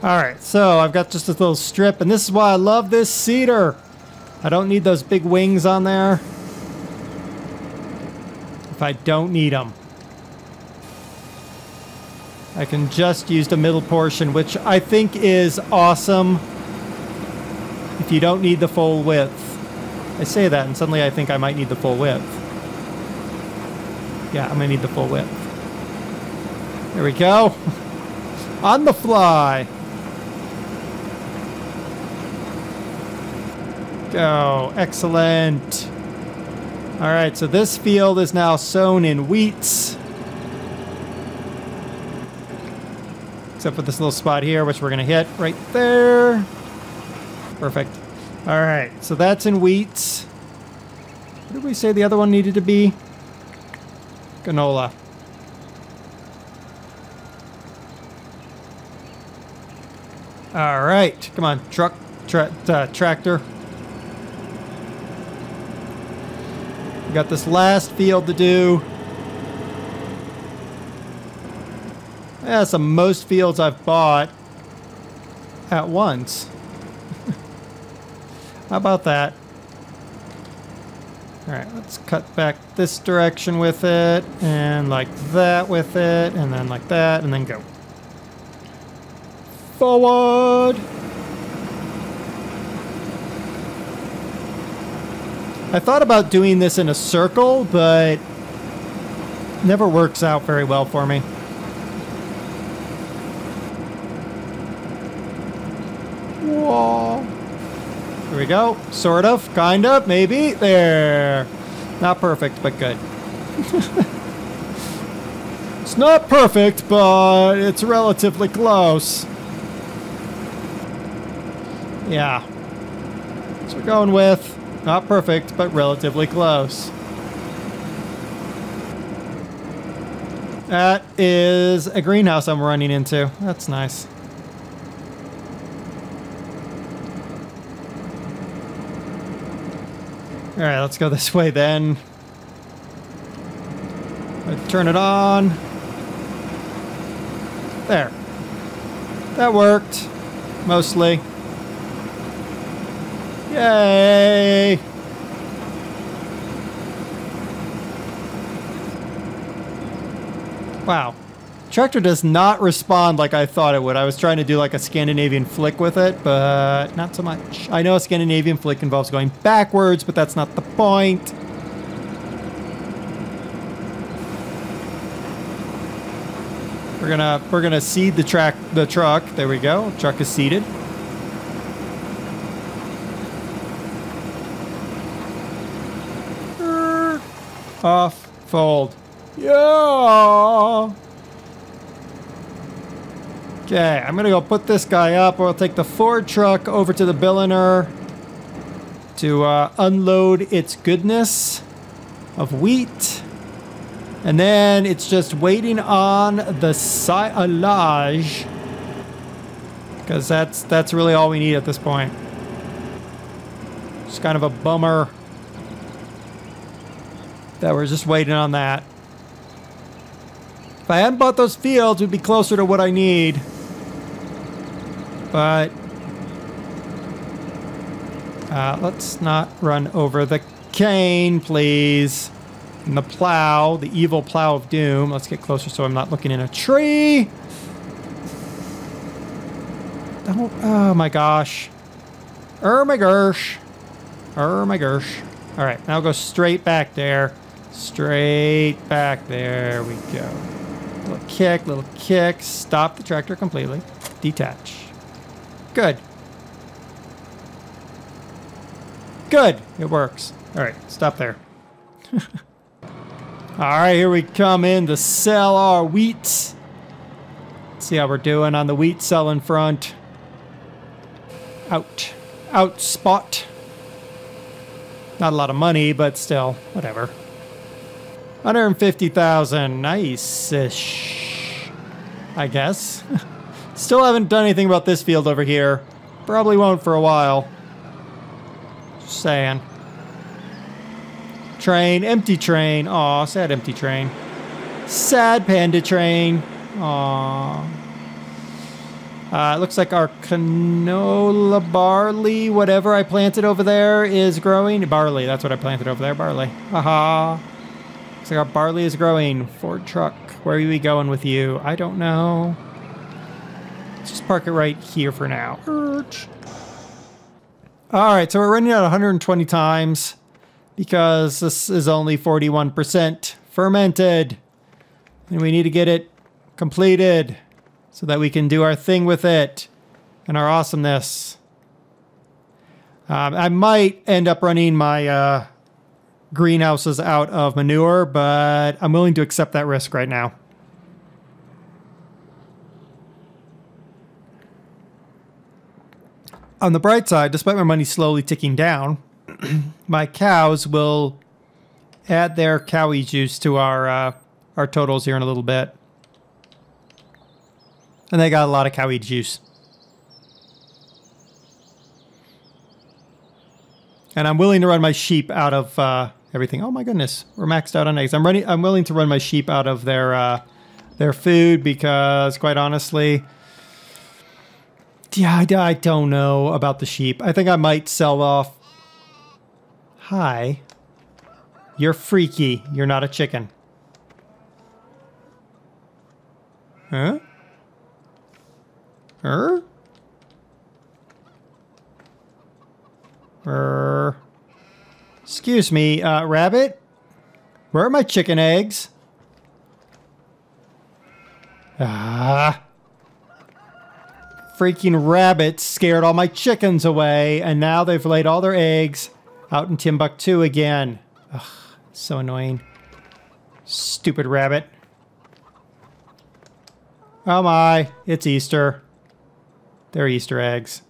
Alright, so I've got just this little strip, and this is why I love this seeder. I don't need those big wings on there if I don't need them. I can just use the middle portion, which I think is awesome if you don't need the full width. I say that, and suddenly I think I might need the full width. Yeah, I'm gonna need the full width. There we go. On the fly. Go. Excellent. All right, so this field is now sown in wheats. Except for this little spot here, which we're going to hit right there. Perfect. All right, so that's in wheats. What did we say the other one needed to be? Canola. All right, come on, tractor. We got this last field to do. Yeah, some most fields I've bought at once. How about that? All right, let's cut back this direction with it, and like that with it, and then like that, and then go. Forward! I thought about doing this in a circle, but it never works out very well for me. Whoa. Here we go. Sort of, kind of, maybe. There. Not perfect, but good. It's not perfect, but it's relatively close. Yeah. So we're going with not perfect, but relatively close. That is a greenhouse I'm running into. That's nice. All right, let's go this way then. Turn it on. There. That worked. Mostly. Yay! Wow. Tractor does not respond like I thought it would. I was trying to do like a Scandinavian flick with it, but not so much. I know a Scandinavian flick involves going backwards, but that's not the point. We're gonna seed the truck. There we go. Truck is seated. Off, fold. Yeah. Okay, I'm gonna go put this guy up. We'll take the Ford truck over to the billiner to unload its goodness of wheat. And then it's just waiting on the silage, because that's really all we need at this point. It's kind of a bummer that we're just waiting on that. If I hadn't bought those fields, we'd be closer to what I need. But let's not run over the cane, please. And the plow, the evil plow of doom. Let's get closer so I'm not looking in a tree. Don't, oh my gosh. My gosh. My gosh. All right, now go straight back there. Straight back. There we go. Little kick. Stop the tractor completely. Detach. Good. Good. It works. All right, stop there. All right, here we come in to sell our wheat. Let's see how we're doing on the wheat selling front. Out spot. Not a lot of money, but still, whatever. 150,000, nice-ish, I guess. Still haven't done anything about this field over here. Probably won't for a while. Just saying. Train, empty train. Aw, sad empty train. Sad panda train. Aw. It looks like our canola barley, whatever I planted over there, is growing. Barley, that's what I planted over there, barley. Haha. Looks like our barley is growing. Ford truck, where are we going with you? I don't know. Let's just park it right here for now. Alright, so we're running out 120 times because this is only 41% fermented. And we need to get it completed so that we can do our thing with it and our awesomeness. I might end up running my greenhouses out of manure, but I'm willing to accept that risk right now. On the bright side, despite my money slowly ticking down, my cows will add their cowie juice to our totals here in a little bit. And they got a lot of cowie juice. And I'm willing to run my sheep out of everything. Oh my goodness, we're maxed out on eggs. I'm willing to run my sheep out of their food because, quite honestly, yeah, I don't know about the sheep. I think I might sell off. Hi. You're freaky. You're not a chicken. Huh? Excuse me, rabbit? Where are my chicken eggs? Freaking rabbits scared all my chickens away, and now they've laid all their eggs out in Timbuktu again. Ugh, so annoying. Stupid rabbit. Oh my, it's Easter. They're Easter eggs.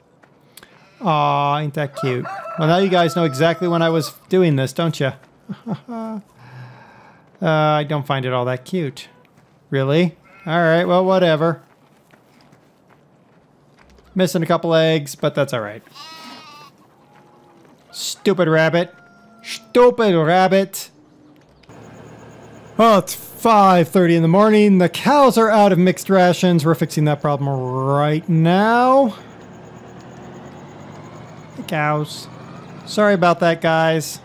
Aw, ain't that cute. Well, now you guys know exactly when I was doing this, don't you? I don't find it all that cute. Really? Alright, well, whatever. Missing a couple eggs, but that's alright. Stupid rabbit. Stupid rabbit. Well, it's 5:30 in the morning. The cows are out of mixed rations. We're fixing that problem right now. Hey, cows. Sorry about that, guys.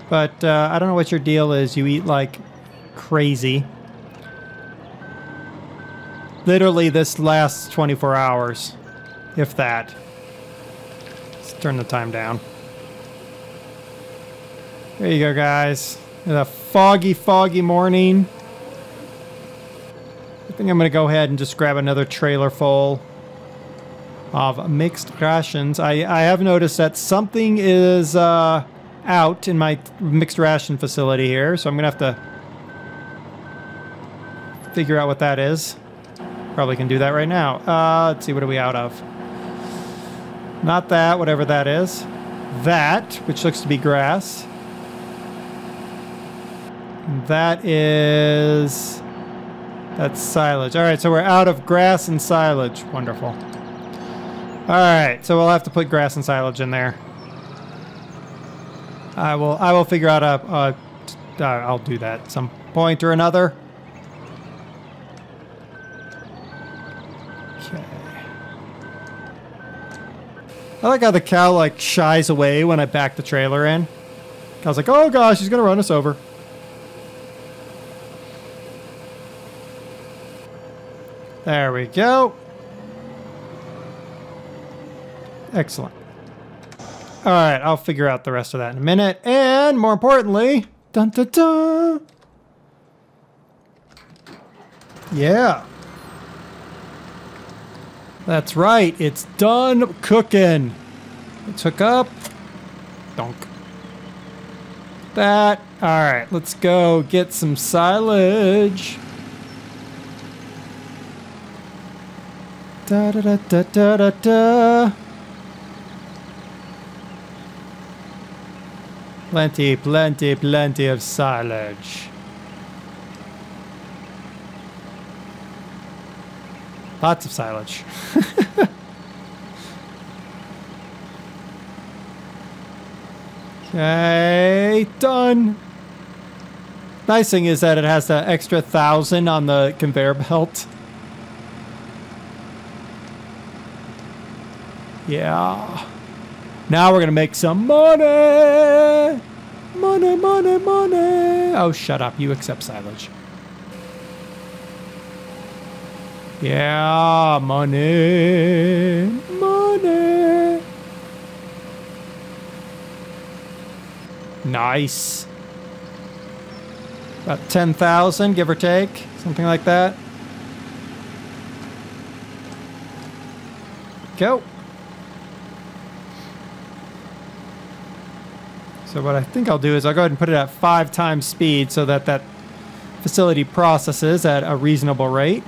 But I don't know what your deal is. You eat like crazy. Literally, this lasts 24 hours. If that. Let's turn the time down. There you go, guys. It's a foggy, foggy morning. I think I'm going to go ahead and just grab another trailer full of mixed rations. I have noticed that something is out in my mixed ration facility here, so I'm going to have to figure out what that is. Probably can do that right now. Let's see, what are we out of? Not that, whatever that is. That, which looks to be grass. That is... That's silage. Alright, so we're out of grass and silage. Wonderful. Alright, so we'll have to put grass and silage in there. I will figure out I'll do that at some point or another. Okay. I like how the cow like shies away when I back the trailer in. I was like, oh gosh, he's gonna run us over. There we go. Excellent. All right, I'll figure out the rest of that in a minute. And more importantly, dun dun dun. Yeah. That's right, it's done cooking. Let's hook up. Donk. That. All right, let's go get some silage. Da da da da da da da. Plenty, plenty, plenty of silage. Lots of silage. Okay, done. Nice thing is that it has the extra 1,000 on the conveyor belt. Yeah. Now we're going to make some money. Money, money, money. Oh, shut up. You accept silage. Yeah, money. Money. Nice. About 10,000, give or take. Something like that. Go. So what I think I'll do is I'll go ahead and put it at 5 times speed so that that facility processes at a reasonable rate.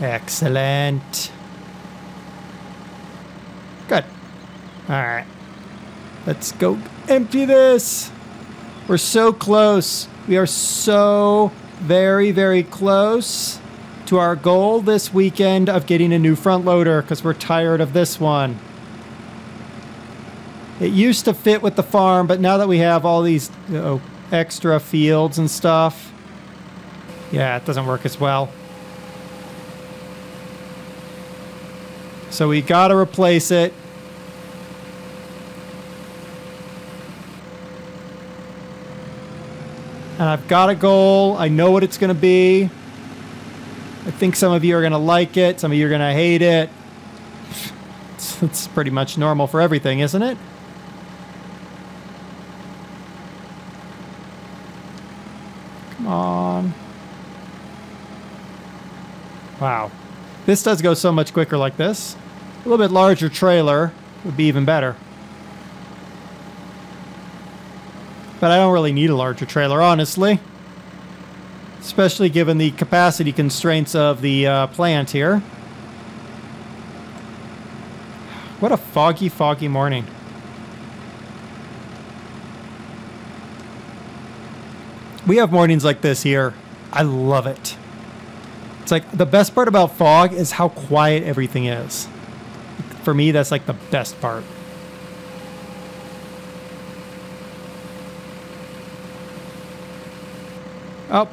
Excellent. Good. All right. Let's go empty this. We're so close. We are so very, very close to our goal this weekend of getting a new front loader because we're tired of this one. It used to fit with the farm, but now that we have all these extra fields and stuff, yeah, it doesn't work as well. So we gotta replace it. And I've got a goal. I know what it's gonna be. I think some of you are gonna like it. Some of you are gonna hate it. It's pretty much normal for everything, isn't it? Come on. Wow. This does go so much quicker like this. A little bit larger trailer would be even better. But I don't really need a larger trailer, honestly. Especially given the capacity constraints of the plant here. What a foggy, foggy morning. We have mornings like this here. I love it. It's like the best part about fog is how quiet everything is. For me, that's like the best part. Oh,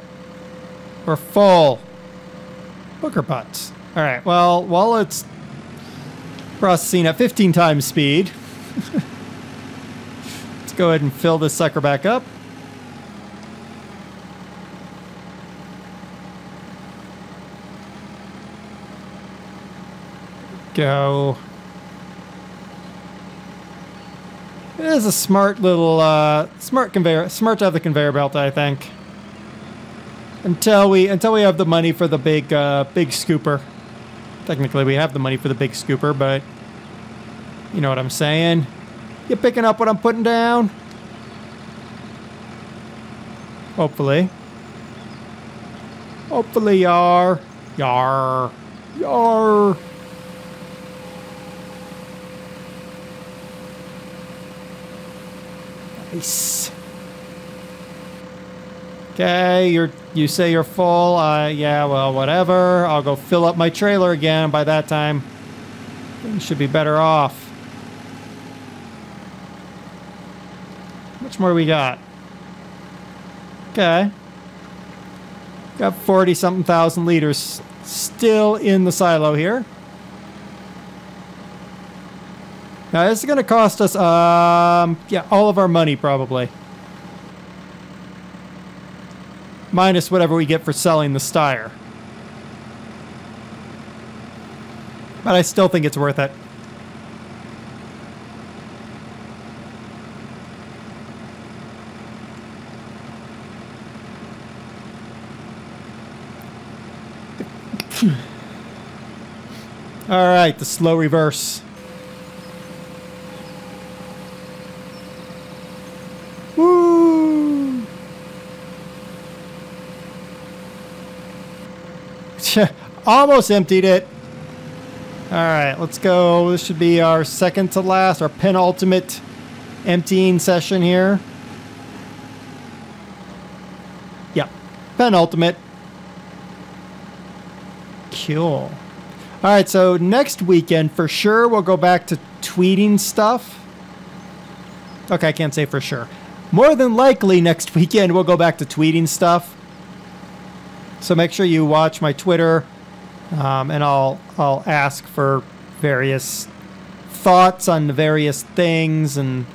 we're full. Booker butts. All right, well, while it's processing at 15 times speed, let's go ahead and fill this sucker back up. Go. It is a smart little, smart conveyor, smart to have the conveyor belt, I think. Until we have the money for the big scooper. Technically, we have the money for the big scooper, but you know what I'm saying. You picking up what I'm putting down? Hopefully. Hopefully, yar. Yar. Yar. Nice. Okay, you say you're full. Yeah, well, whatever. I'll go fill up my trailer again. By that time, things should be better off. How much more we got? Okay. Got 40-something thousand liters still in the silo here. Now, this is going to cost us, yeah, all of our money, probably. Minus whatever we get for selling the Steyr. But I still think it's worth it. All right, the slow reverse. Woo! Almost emptied it. All right, let's go. This should be our second to last, our penultimate emptying session here. Yeah, penultimate. Cool. All right, so next weekend for sure we'll go back to tweeting stuff. Okay, I can't say for sure. More than likely next weekend we'll go back to tweeting stuff. So make sure you watch my Twitter, and I'll ask for various thoughts on the various things, and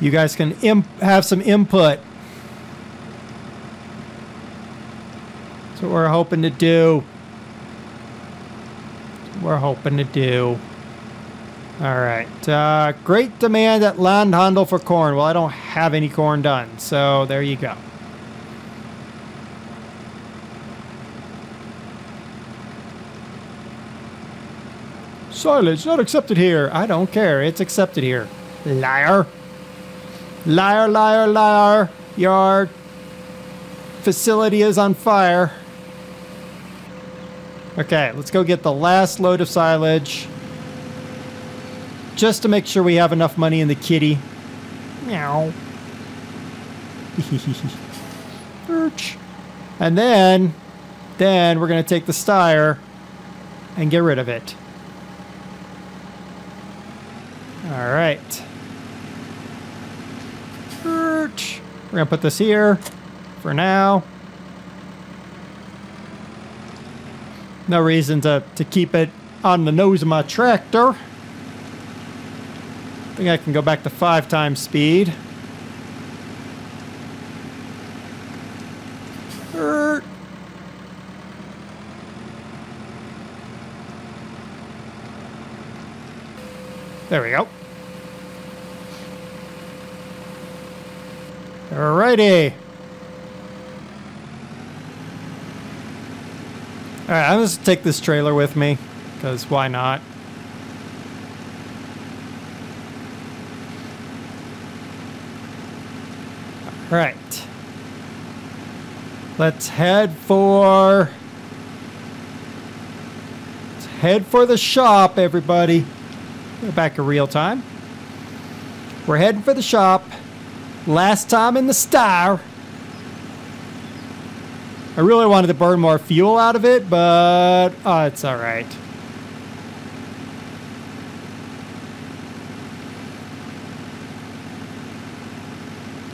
you guys can have some input. That's what we're hoping to do. All right. Great demand at land handle for corn. Well, I don't have any corn done, so there you go. Silage not accepted here. I don't care. It's accepted here. Liar. Liar, liar, liar. Your facility is on fire. Okay, let's go get the last load of silage. Just to make sure we have enough money in the kitty. Meow. And then we're going to take the styre and get rid of it. All right. We're going to put this here for now. No reason to keep it on the nose of my tractor. I think I can go back to 5 times speed. There we go. Alrighty. Alright, I'm just take this trailer with me, because why not? Alright. Let's head for the shop, everybody. Go back to real time. We're heading for the shop. Last time in the star. I really wanted to burn more fuel out of it, but it's all right.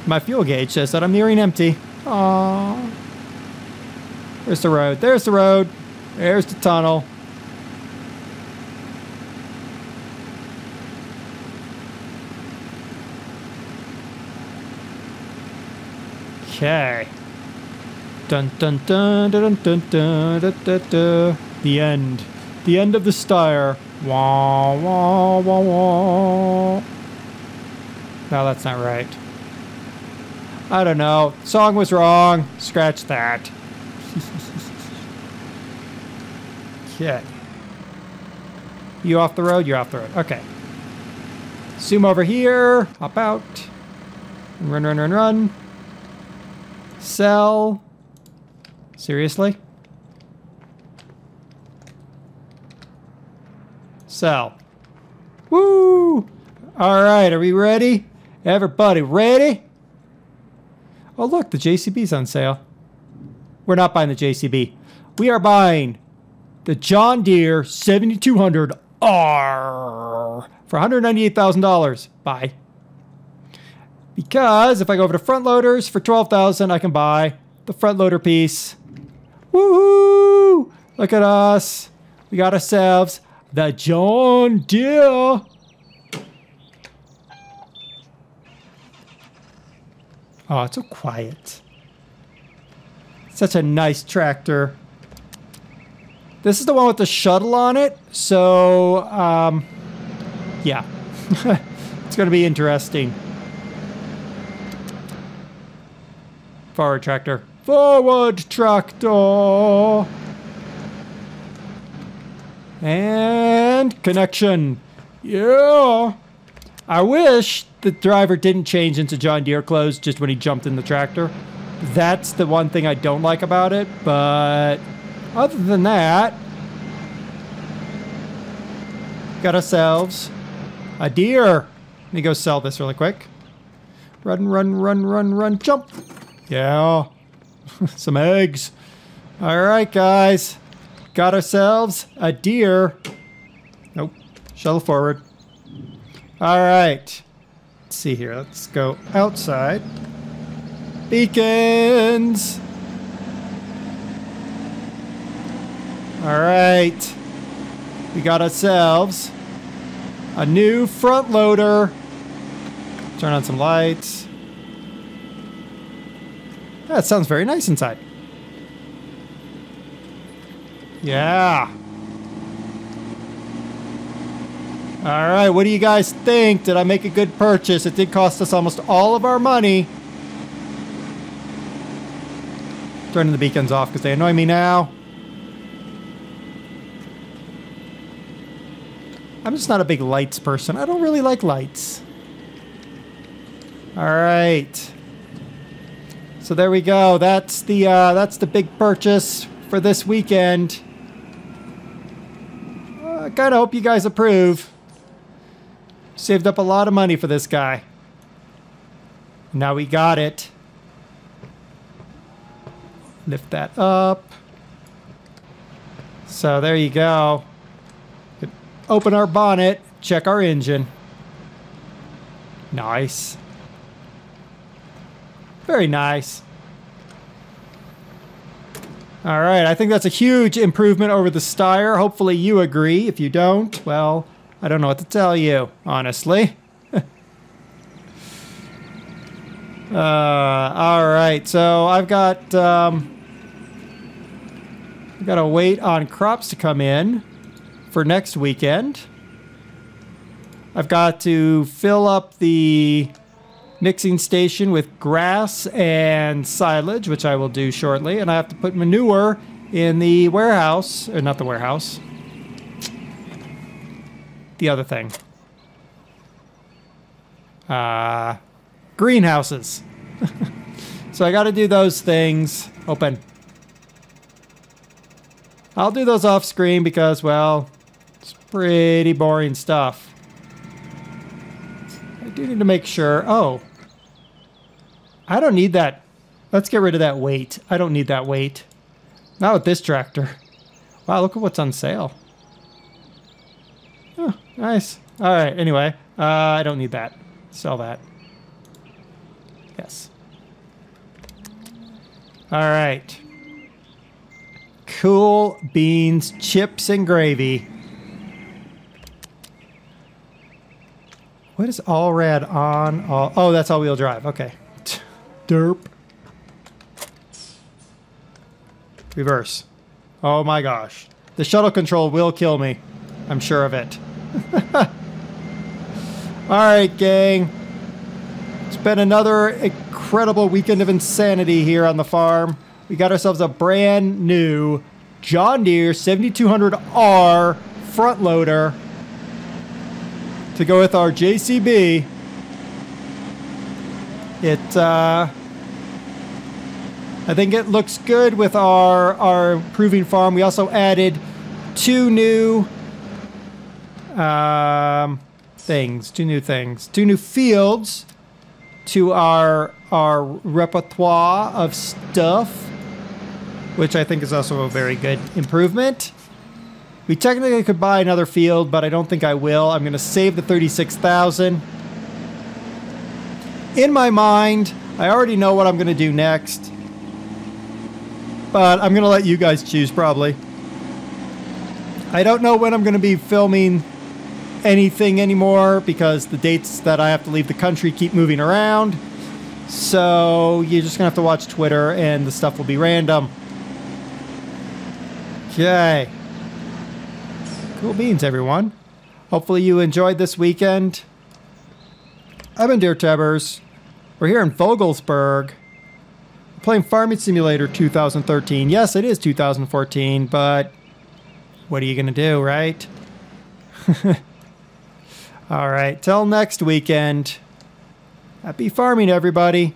My fuel gauge says that I'm nearing empty. Aww. There's the road. There's the road. There's the tunnel. Okay. Dun dun dun dun dun dun dun dun dun. The end. The end of the styre. Wah wah wah wah. No, that's not right. I don't know. Song was wrong. Scratch that. Okay. You off the road? You're off the road. Okay. Zoom over here. Hop out. Run, run, run, run. Sell. Seriously? Sell. Woo! All right, are we ready? Everybody ready? Oh, look, the JCB's on sale. We're not buying the JCB. We are buying the John Deere 7200R for $198,000. Buy. Because if I go over to front loaders for $12,000, I can buy the front loader piece. Woohoo! Look at us. We got ourselves the John Deere. Oh, it's so quiet. Such a nice tractor. This is the one with the shuttle on it. So, yeah. It's going to be interesting. Forward tractor. Forward tractor. And connection. Yeah. I wish the driver didn't change into John Deere clothes just when he jumped in the tractor. That's the one thing I don't like about it. But other than that, got ourselves a deer. Let me go sell this really quick. Run, run, run, run, run, jump. Yeah. Some eggs. All right, guys. Got ourselves a deer. Nope. Shuttle forward. All right. Let's see here. Let's go outside. Beacons. All right. We got ourselves a new front loader. Turn on some lights. That sounds very nice inside. Yeah. All right, what do you guys think? Did I make a good purchase? It did cost us almost all of our money. Turning the beacons off because they annoy me now. I'm just not a big lights person. I don't really like lights. All right. So there we go. That's the big purchase for this weekend. I kind of hope you guys approve. Saved up a lot of money for this guy. Now we got it. Lift that up. So there you go. Open our bonnet, check our engine. Nice. Very nice. All right, I think that's a huge improvement over the Steyr. Hopefully you agree. If you don't, well, I don't know what to tell you, honestly. All right, so I've got to wait on crops to come in for next weekend. I've got to fill up the mixing station with grass and silage, which I will do shortly, and I have to put manure in the warehouse, or not the warehouse, the other thing. Greenhouses. So I got to do those things. Open. I'll do those off screen because, well, it's pretty boring stuff. I do need to make sure. Oh, I don't need that. Let's get rid of that weight. I don't need that weight. Not with this tractor. Wow, look at what's on sale. Oh, nice. All right, anyway, I don't need that. Sell that. Yes. All right. Cool beans, chips, and gravy. What is all rad on? Oh, that's all-wheel drive. Okay. Derp. Reverse. Oh my gosh. The shuttle control will kill me. I'm sure of it. Alright, gang. It's been another incredible weekend of insanity here on the farm. We got ourselves a brand new John Deere 7200R front loader to go with our JCB. I think it looks good with our improving farm. We also added two new fields to our repertoire of stuff, which I think is also a very good improvement. We technically could buy another field, but I don't think I will. I'm going to save the $36,000. In my mind, I already know what I'm going to do next, but I'm going to let you guys choose probably. I don't know when I'm going to be filming anything anymore because the dates that I have to leave the country keep moving around. So you're just going to have to watch Twitter and the stuff will be random. Okay. Cool beans, everyone. Hopefully you enjoyed this weekend. I've been DerTebbers. We're here in Vogelsburg. We're playing Farming Simulator 2013. Yes, it is 2014, but what are you going to do, right? All right, till next weekend. Happy farming, everybody.